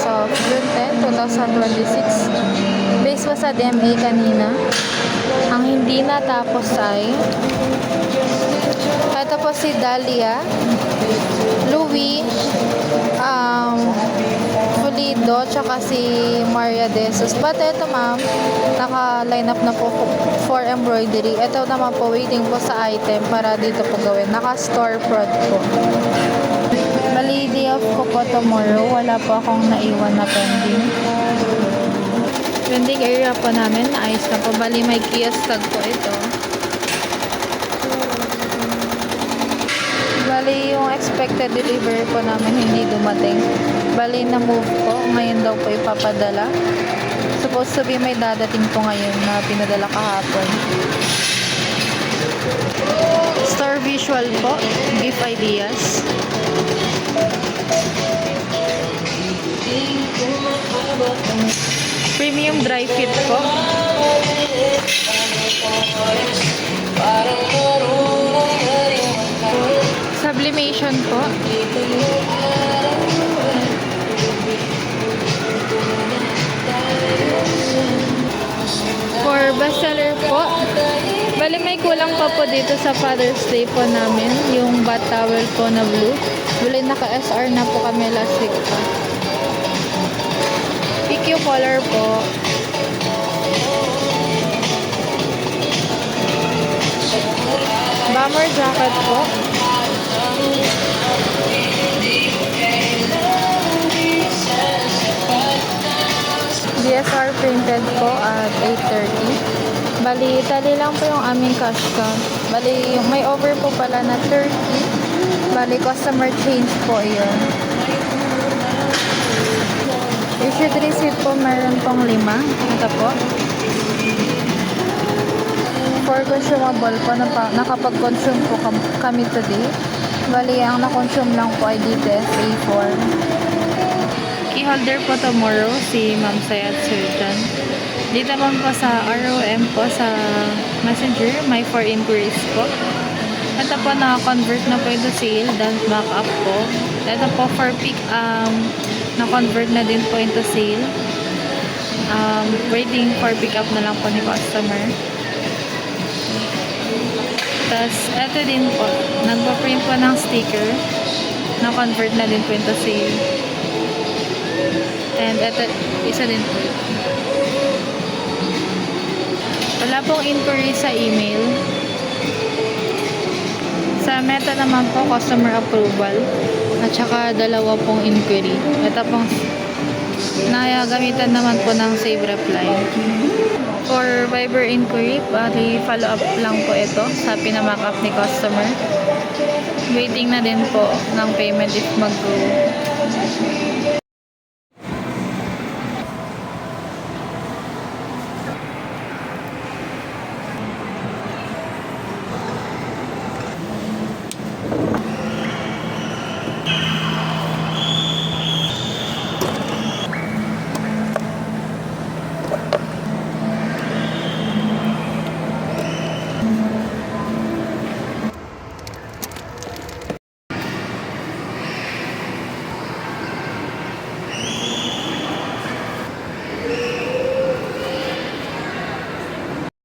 of June 10, 2026. Base pa sa DMA kanina. Ang hindi natapos ay ito po si Dahlia, Louie, Pulido, tsaka si Maria Desus. But ito ma'am, naka-line up na po for embroidery. Ito naman po, waiting po sa item para dito po gawin. Naka-store prod po. Bali, day off ko po tomorrow. Wala po akong naiwan na pending. Pending area po namin, naayos na po. Bali, may kiosk tag po ito. Bali, yung expected delivery po namin hindi dumating. Bali, na-move po. Ngayon daw po ipapadala. Supposed to be may dadating po ngayon na pinadala kahapon. Store visual po. Gift ideas. Premium dry fit po. Sublimation po. For bestseller po, bali may kulang pa po dito sa Father's Day po namin, yung bath towel po na blue. Bali naka-SR na po kami last week pa. PQ color po. Bomber jacket po. DSR printed po at 8:30. Bali, tali lang po yung aming cash count. Bali, may over po pala na 30. Bali, customer change po yun. Issued receipt po, meron pong 5. Ito po. For consumable po, nakapag-consume po kami today. Bali, ang na-consume lang po ay DTS A4. Key holder po tomorrow, si Ma'am Sayat Sultan. Dito naman po sa ROM po sa Messenger, may 4 inquiries po. Ito po, naka-convert na po ito sale, don't back up po. Ito po for pick, na-convert na din po into sale. Waiting for pick up na lang po ni customer. Tapos, ito din po, nagpa-print po ng sticker, na-convert na din po into sale. And ito, isa din po. Wala pong inquiry sa email. Sa Meta naman po, customer approval. At saka 2 pong inquiry. Ito pong gamitan naman po ng save reply. For Viber inquiry, bali follow up lang po ito sa pinamak up ni customer. Waiting na din po ng payment if mag-go.